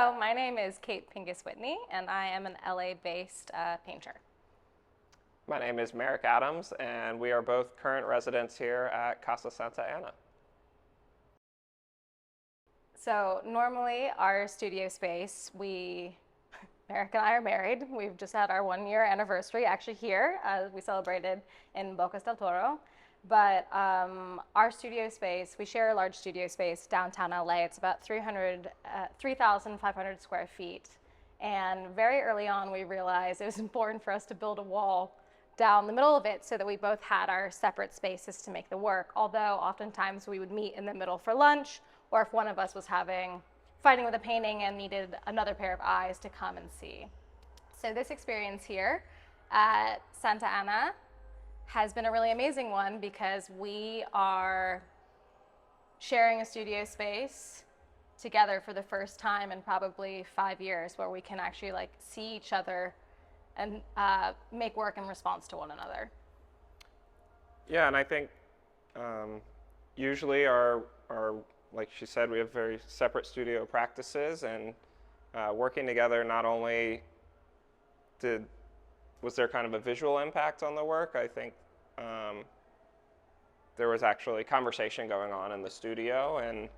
Hello, my name is Kate Pincus-Whitney, and I am an LA-based painter. My name is Merrick Adams, and we are both current residents here at Casa Santa Ana. So normally our studio space, Merrick and I are married. We've just had our 1 year anniversary actually here. We celebrated in Bocas del Toro. But our studio space, we share a large studio space downtown LA. It's about 3,500 square feet. And very early on, we realized it was important for us to build a wall down the middle of it so that we both had our separate spaces to make the work. Although oftentimes we would meet in the middle for lunch, or if one of us was fighting with a painting and needed another pair of eyes to come and see. So this experience here at Santa Ana has been a really amazing one because we are sharing a studio space together for the first time in probably 5 years, where we can actually see each other and make work in response to one another. Yeah, and I think usually our, like she said, we have very separate studio practices, and working together not only was there kind of a visual impact on the work. I think there was actually conversation going on in the studio, and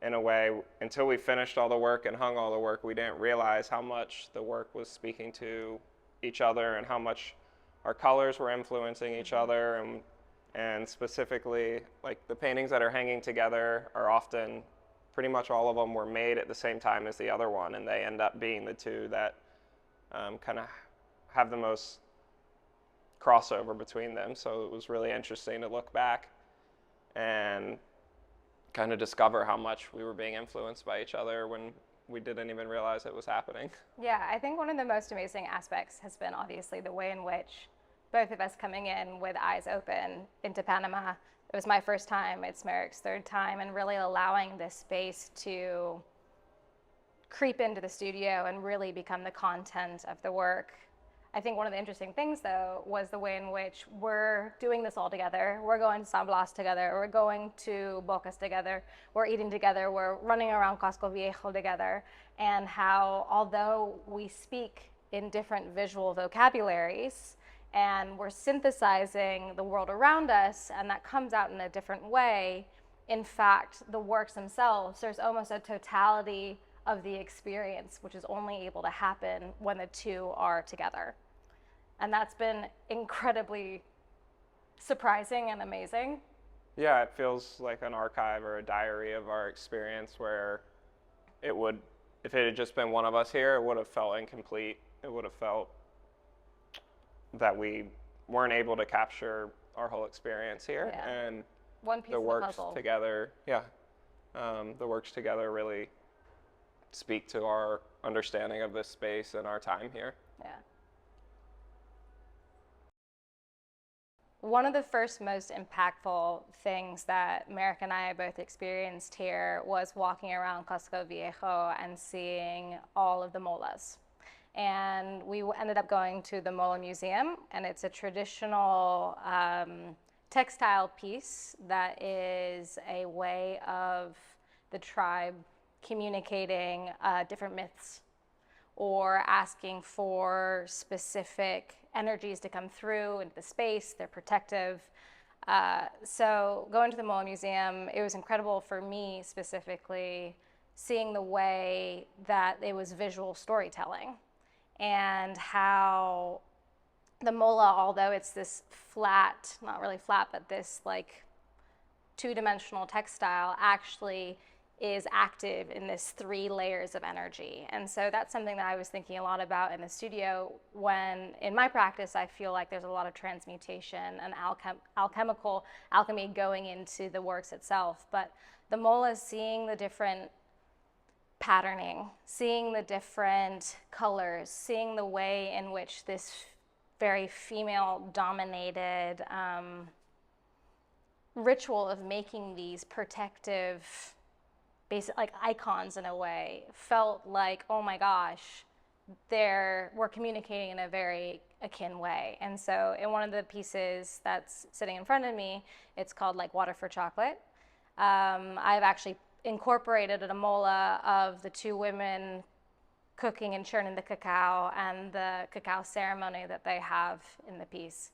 in a way, until we finished all the work and hung all the work, we didn't realize how much the work was speaking to each other and how much our colors were influencing each other, and specifically, like the paintings that are hanging together are often, pretty much all of them were made at the same time as the other one, and they end up being the two that kind of have the most crossover between them. So it was really interesting to look back and kind of discover how much we were being influenced by each other when we didn't even realize it was happening. Yeah, I think one of the most amazing aspects has been obviously the way in which both of us coming in with eyes open into Panama. It was my first time, it's Merrick's third time, and really allowing this space to creep into the studio and really become the content of the work. I think one of the interesting things, though, was the way in which we're doing this all together. We're going to San Blas together. We're going to Bocas together. We're eating together. We're running around Casco Viejo together. And how, although we speak in different visual vocabularies and we're synthesizing the world around us, and that comes out in a different way, in fact, the works themselves, there's almost a totality of the experience, which is only able to happen when the two are together. And that's been incredibly surprising and amazing. Yeah, it feels like an archive or a diary of our experience, where it would, if it had just been one of us here, it would have felt incomplete. It would have felt that we weren't able to capture our whole experience here. Yeah. And one piece the of the works puzzle. together, the works together really speak to our understanding of this space and our time here. Yeah. One of the first most impactful things that Merrick and I both experienced here was walking around Casco Viejo and seeing all of the molas. And we ended up going to the Mola Museum, and it's a traditional textile piece that is a way of the tribe communicating different myths or asking for specific energies to come through into the space. They're protective. So going to the Mola Museum, it was incredible for me specifically seeing the way that it was visual storytelling, and how the mola, although it's this flat, not really flat, but this two-dimensional textile, actually is active in this 3 layers of energy. And so that's something that I was thinking a lot about in the studio, when in my practice I feel like there's a lot of transmutation and alchemy going into the works itself. But the mola, seeing the different patterning, seeing the different colors, seeing the way in which this very female-dominated ritual of making these protective, basic, icons in a way, felt like, oh my gosh, we're communicating in a very akin way. And so in one of the pieces that's sitting in front of me, it's called Water for Chocolate. I've actually incorporated a mola of the two women cooking and churning the cacao and the cacao ceremony that they have in the piece.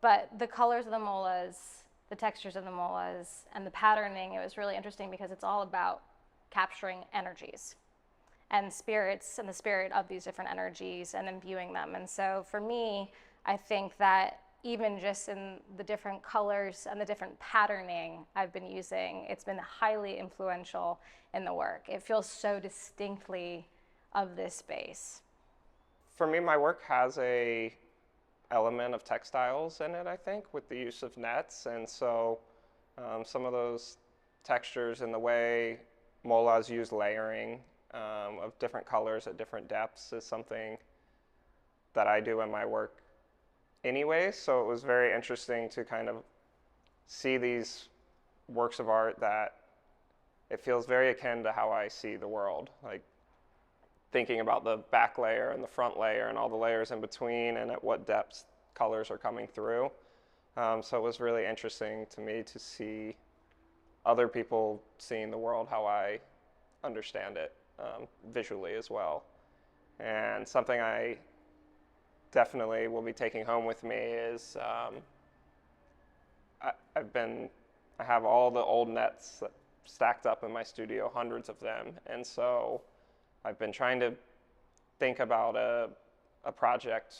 But the colors of the molas, the textures of the molas, and the patterning, it was really interesting because it's all about capturing energies and spirits and the spirit of these different energies and imbuing them. And so for me, I think that even just in the different colors and the different patterning I've been using, it's been highly influential in the work. It feels so distinctly of this space. For me, my work has a element of textiles in it, I think, with the use of nets. And so some of those textures and the way molas use layering of different colors at different depths is something that I do in my work anyway. So it was very interesting to kind of see these works of art that it feels very akin to how I see the world. Like thinking about the back layer and the front layer and all the layers in between and at what depths colors are coming through. So it was really interesting to me to see other people seeing the world how I understand it visually as well. And something I definitely will be taking home with me is I have all the old nets stacked up in my studio, hundreds of them. And so I've been trying to think about a project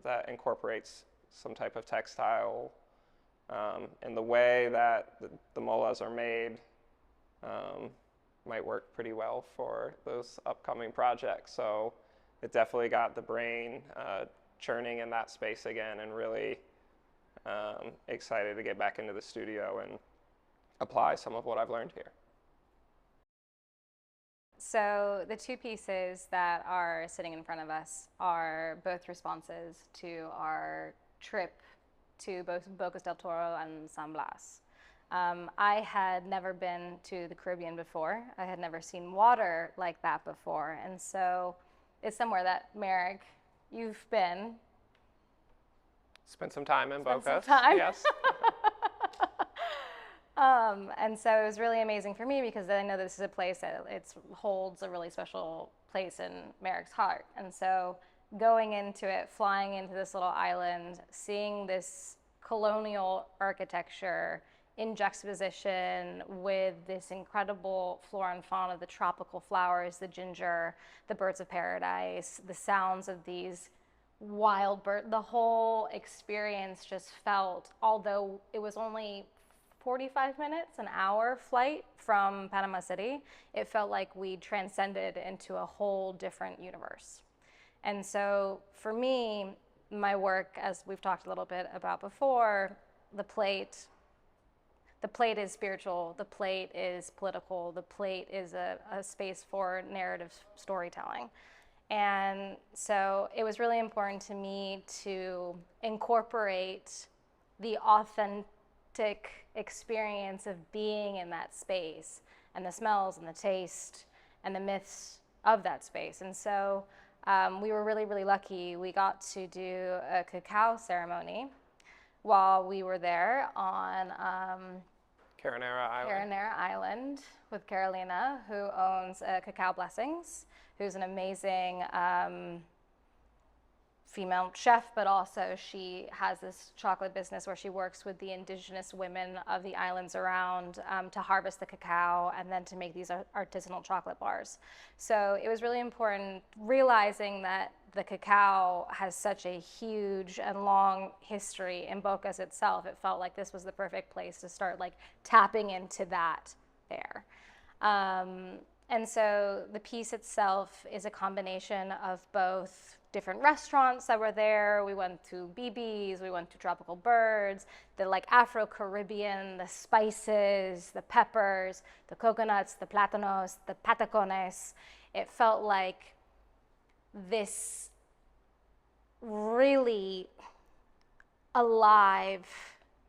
that incorporates some type of textile and the way that the molas are made might work pretty well for those upcoming projects. So it definitely got the brain churning in that space again, and really excited to get back into the studio and apply some of what I've learned here. So the two pieces that are sitting in front of us are both responses to our trip to both Bocas del Toro and San Blas. I had never been to the Caribbean before. I had never seen water like that before. And so it's somewhere that, Merrick, you've been. Spent some time in Bocas. Some time. Yes. And so it was really amazing for me because I know this is a place that it holds a really special place in Merrick's heart. And so going into it, flying into this little island, seeing this colonial architecture in juxtaposition with this incredible flora and fauna, the tropical flowers, the ginger, the birds of paradise, the sounds of these wild birds, the whole experience just felt, although it was only 45 minutes, an hour flight from Panama City, it felt like we transcended into a whole different universe. And so for me, my work, as we've talked a little bit about before, the plate is spiritual, the plate is political, the plate is a space for narrative storytelling. And so it was really important to me to incorporate the authentic experience of being in that space and the smells and the taste and the myths of that space. And so we were really, really lucky. We got to do a cacao ceremony while we were there on Carronera Island with Carolina, who owns Cacao Blessings, who's an amazing female chef, but also she has this chocolate business where she works with the indigenous women of the islands around to harvest the cacao and then to make these artisanal chocolate bars. So it was really important realizing that the cacao has such a huge and long history in Bocas itself. It felt like this was the perfect place to start like tapping into that there. And so the piece itself is a combination of both different restaurants that were there. We went to BB's, we went to Tropical Birds, the like Afro-Caribbean, the spices, the peppers, the coconuts, the plátanos, the patacones. It felt like this really alive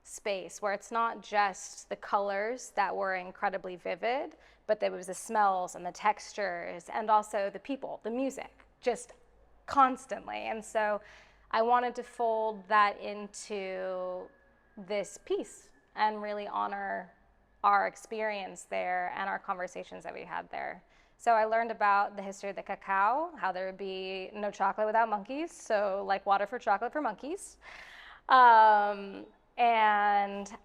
space where it's not just the colors that were incredibly vivid, but there was the smells and the textures and also the people, the music, just constantly. And so I wanted to fold that into this piece and really honor our experience there and our conversations that we had there. So I learned about the history of the cacao, how there would be no chocolate without monkeys, so like water for chocolate for monkeys, and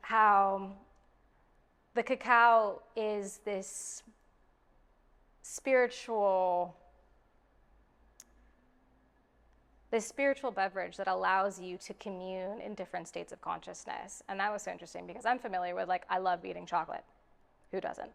how the cacao is this spiritual beverage that allows you to commune in different states of consciousness. And that was so interesting because I'm familiar with, like, I love eating chocolate. Who doesn't?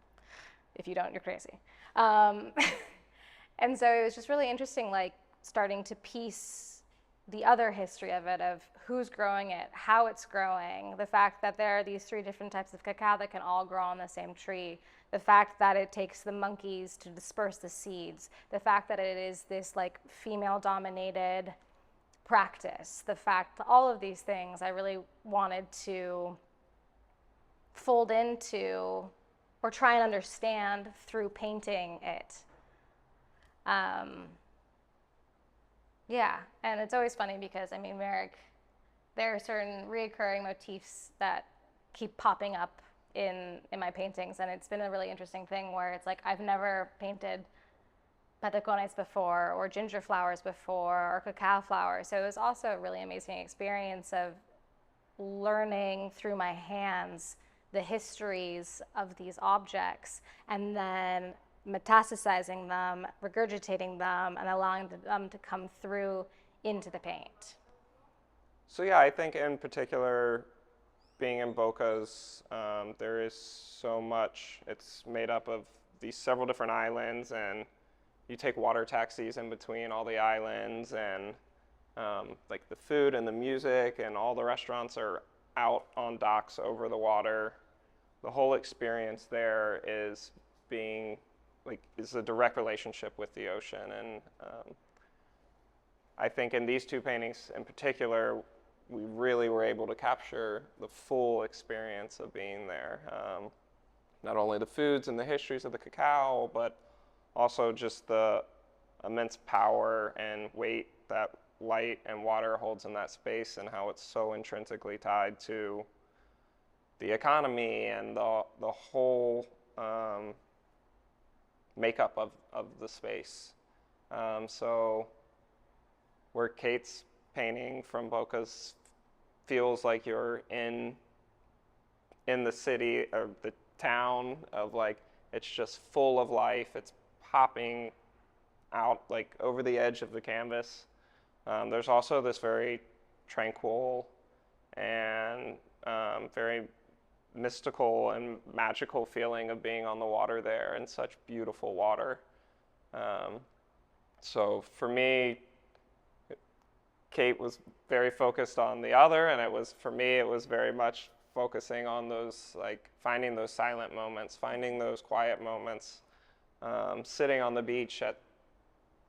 If you don't, you're crazy. And so it was just really interesting, like, starting to piece the other history of it, of who's growing it, how it's growing, the fact that there are these 3 different types of cacao that can all grow on the same tree, the fact that it takes the monkeys to disperse the seeds, the fact that it is this like female-dominated practice, the fact that all of these things I really wanted to fold into or try and understand through painting it. Yeah, and it's always funny because, I mean, Merrick, there are certain reoccurring motifs that keep popping up in my paintings, and it's been a really interesting thing where it's like I've never painted patacones before, or ginger flowers before, or cacao flowers. So it was also a really amazing experience of learning through my hands the histories of these objects, and then metastasizing them, regurgitating them, and allowing them to come through into the paint. So yeah, I think in particular, being in Bocas, there is so much. It's made up of these several different islands, and you take water taxis in between all the islands, and like the food and the music and all the restaurants are out on docks over the water. The whole experience there is is a direct relationship with the ocean, and I think in these 2 paintings in particular, we really were able to capture the full experience of being there. Not only the foods and the histories of the cacao, but also just the immense power and weight that light and water holds in that space, and how it's so intrinsically tied to the economy and the whole makeup of the space. So where Kate's painting from Bocas feels like you're in the city or the town of, like, it's just full of life. It's popping out like over the edge of the canvas. There's also this very tranquil and very mystical and magical feeling of being on the water there, and such beautiful water. So for me, Kate was very focused on the other, and for me it was very much focusing on those, like, finding those silent moments, finding those quiet moments, sitting on the beach at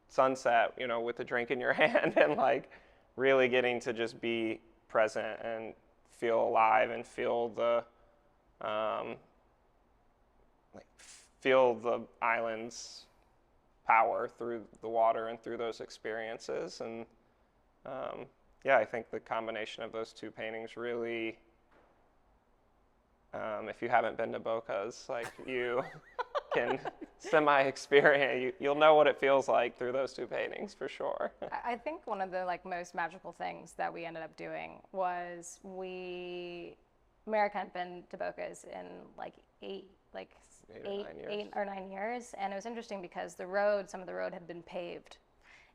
sunset, with a drink in your hand, and like really getting to just be present and feel alive and feel the feel the island's power through the water and through those experiences. And yeah, I think the combination of those 2 paintings really, if you haven't been to Bocas, like, you can semi-experience, you'll know what it feels like through those 2 paintings for sure. I think one of the most magical things that we ended up doing was Merrick had been to Bocas in 8 or 9 years, and it was interesting because some of the road had been paved,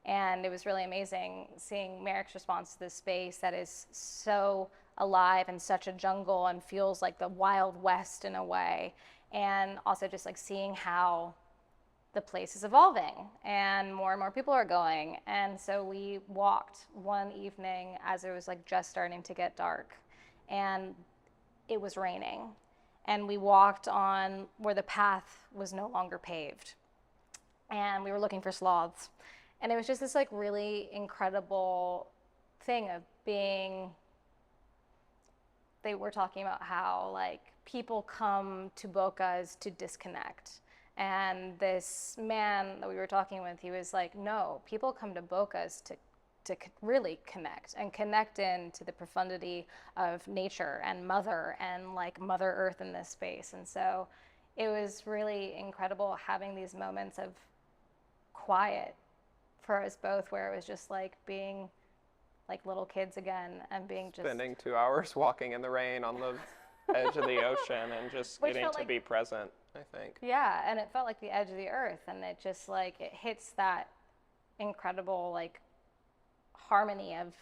and it was really amazing seeing Merrick's response to this space that is so alive and such a jungle and feels like the Wild West in a way, and also just like seeing how the place is evolving and more people are going. And so we walked one evening as it was just starting to get dark, and it was raining, and we walked on where the path was no longer paved, and we were looking for sloths, and it was just this really incredible thing of being. They were talking about how people come to Bocas to disconnect, and this man that we were talking with, he was like, no, people come to Bocas to to really connect into the profundity of nature and mother and like Mother Earth in this space. And so it was really incredible having these moments of quiet for us both, where it was just like being like little kids again and being just spending 2 hours walking in the rain on the edge of the ocean and just Which getting felt to like- be present, I think. Yeah, and it felt like the edge of the earth, and it just like it hits that incredible like harmony of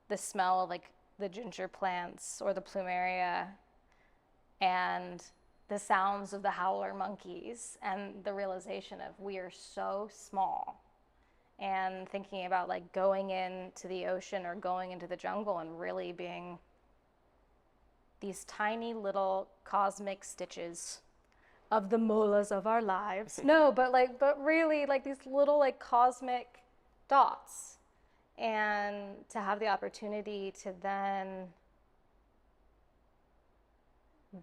the smell of like the ginger plants or the plumeria and the sounds of the howler monkeys and the realization of we are so small, and thinking about like going into the ocean or going into the jungle and really being these tiny little cosmic stitches of the molas of our lives. No, but really like these little like cosmic dots. And to have the opportunity to then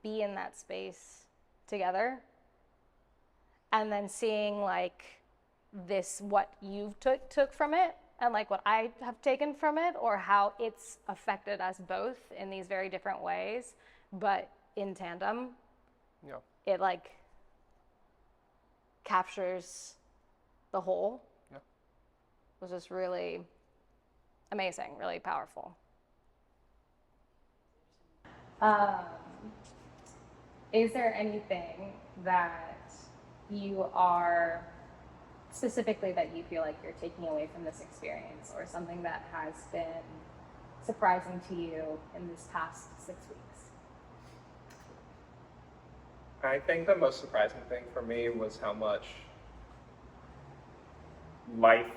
be in that space together, and then seeing like this, what you've took from it and like what I have taken from it, or how it's affected us both in these very different ways, but in tandem. Yeah. It like captures the whole. Yeah. It was just really amazing, really powerful. Is there anything that you are specifically that you feel like you're taking away from this experience, or something that has been surprising to you in this past 6 weeks? I think the most surprising thing for me was how much life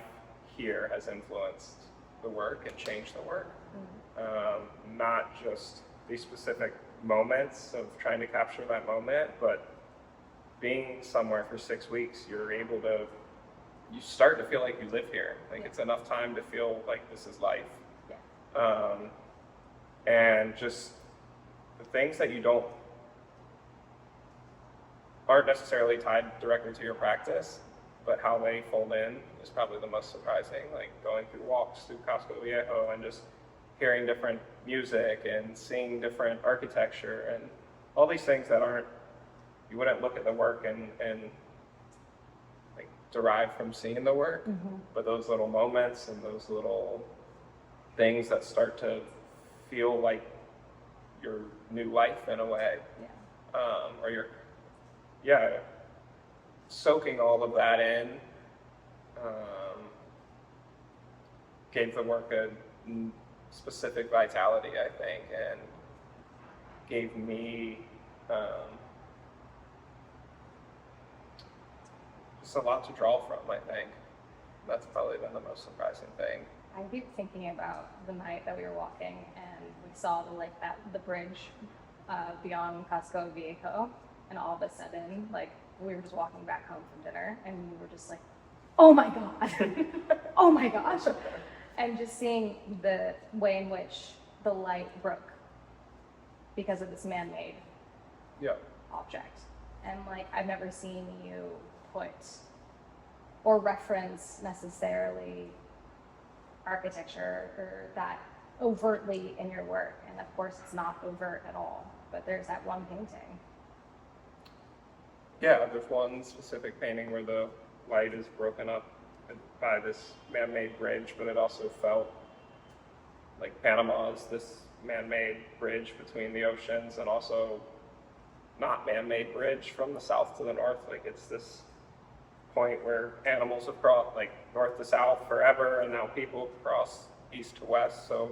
here has influenced the work and changed the work. Not just these specific moments of trying to capture that moment, but being somewhere for 6 weeks, you start to feel like you live here. Like it's enough time to feel like this is life. Yeah. And just the things that aren't necessarily tied directly to your practice, but how they fold in is probably the most surprising. Like going through walks through Casa Viejo and just hearing different music and seeing different architecture and all these things that you wouldn't look at the work and like derive from seeing the work, but those little moments and those little things that start to feel like your new life in a way, or soaking all of that in, gave the work a specific vitality, I think, and gave me just a lot to draw from, I think. That's probably been the most surprising thing. I keep thinking about the night that we were walking and we saw the bridge beyond Casa Viejo, and all of a sudden, like, we were just walking back home from dinner and we were just like, oh my God, oh my gosh. And just seeing the way in which the light broke because of this man-made object. And like, I've never seen you put or reference necessarily architecture or that overtly in your work. And of course it's not overt at all, but there's that one painting. Yeah, there's one specific painting where the light is broken up by this man-made bridge, but it also felt like Panama is this man-made bridge between the oceans, and also not man-made bridge from the south to the north. Like it's this point where animals have crossed like north to south forever, and now people cross east to west. So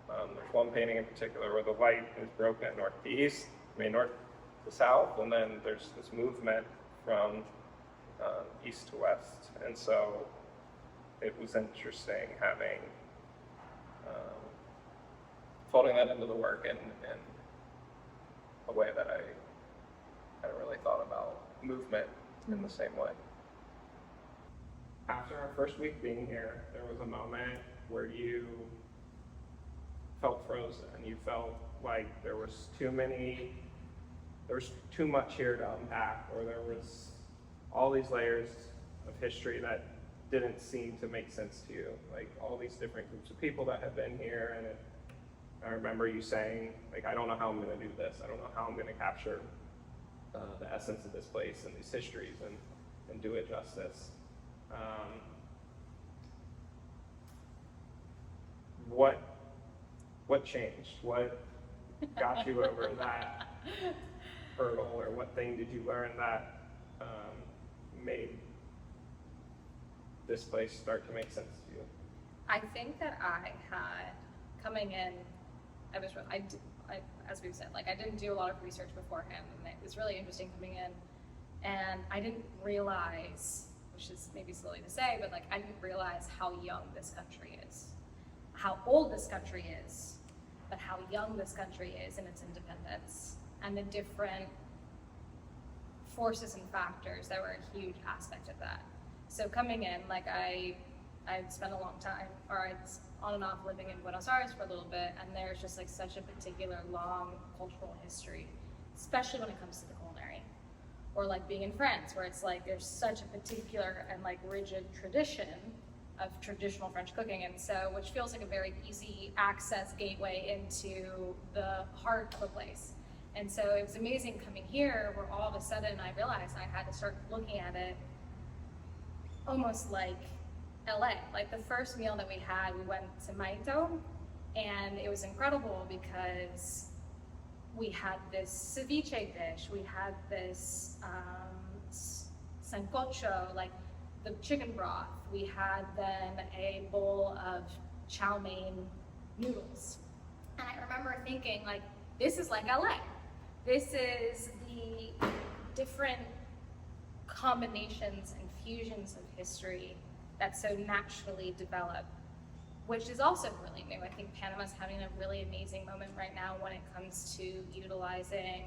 there's one painting in particular where the light is broken north to east, north to south, and then there's this movement from east to west. And so it was interesting having folding that into the work in a way that I hadn't really thought about movement in the same way. After our first week being here, there was a moment where you felt frozen. You felt like there was too much here to unpack, or there was all these layers of history that didn't seem to make sense to you? Like all these different groups of people that have been here, and I remember you saying, like, I don't know how I'm going to do this. I don't know how I'm going to capture the essence of this place and these histories and do it justice. What changed? What got you over that hurdle, or what thing did you learn that made this place start to make sense to you? I think that I had, coming in, as we've said, like I didn't do a lot of research beforehand, and it was really interesting coming in, and I didn't realize, which is maybe silly to say, but like I didn't realize how young this country is, how old this country is, but how young this country is in its independence, and the different forces and factors that were a huge aspect of that. So coming in, like I'd spent a long time, or I'd on and off living in Buenos Aires for a little bit, and there's just like such a particular long cultural history, especially when it comes to the culinary. Or like being in France, where it's like there's such a particular and like rigid tradition of traditional French cooking, and so which feels like a very easy access gateway into the heart of the place. And so it was amazing coming here, where all of a sudden I realized I had to start looking at it almost like LA. Like the first meal that we had, we went to Maito, and it was incredible because we had this ceviche dish, we had this sancocho, like the chicken broth, we had then a bowl of chow mein noodles. And I remember thinking, like, this is like LA. This is the different combinations and fusions of history that so naturally develop, which is also really new. I think Panama's having a really amazing moment right now when it comes to utilizing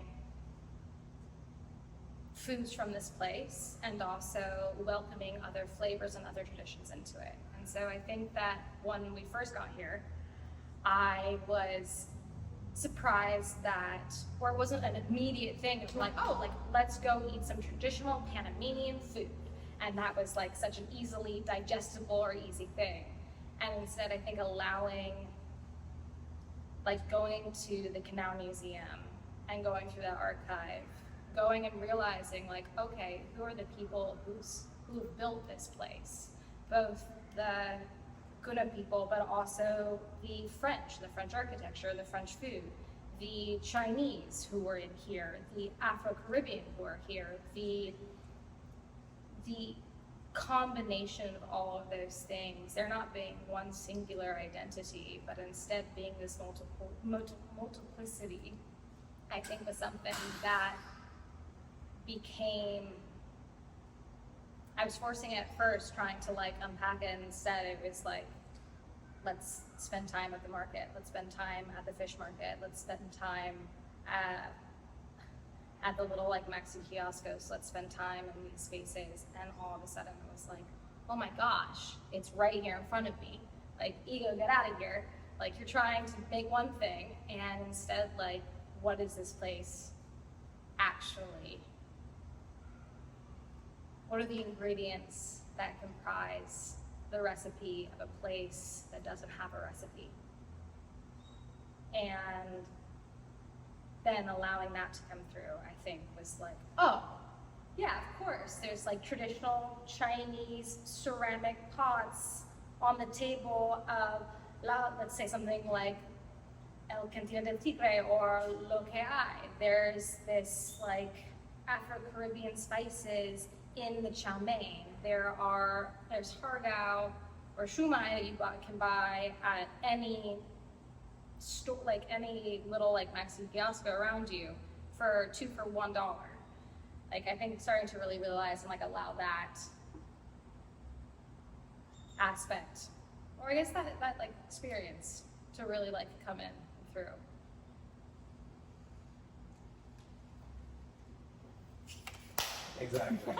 foods from this place and also welcoming other flavors and other traditions into it. And so I think that when we first got here, I was surprised that, or it wasn't an immediate thing of like, oh, like let's go eat some traditional Panamanian food. And that was like such an easily digestible or easy thing. And instead, I think allowing, like going to the Canal Museum and going through that archive, going and realizing like, okay, who are the people who built this place? Both the Guna people, but also the French architecture, the French food, the Chinese who were in here, the Afro-Caribbean who are here, the combination of all of those things, they're not being one singular identity, but instead being this multiplicity, I think was something that became, I was forcing it at first, trying to like unpack it, and instead it was like, let's spend time at the market, let's spend time at the fish market, let's spend time at the little like Maxi kioscos, let's spend time in these spaces. And all of a sudden it was like, oh my gosh, it's right here in front of me. Like, ego, get out of here. Like, you're trying to make one thing, and instead, like, what is this place actually? What are the ingredients that comprise the recipe of a place that doesn't have a recipe? And then allowing that to come through, I think, was like, oh, yeah, of course. There's like traditional Chinese ceramic pots on the table of, let's say something like El Cantina del Tigre or Lo que hay. There's this like Afro-Caribbean spices in the chow mein. There's hargao or shumai that you can buy at any store, like any little like Maxi kiosco around you for $2 for $1. Like, I think starting to really realize and like allow that aspect, or I guess that like experience to really like come in through. Exactly.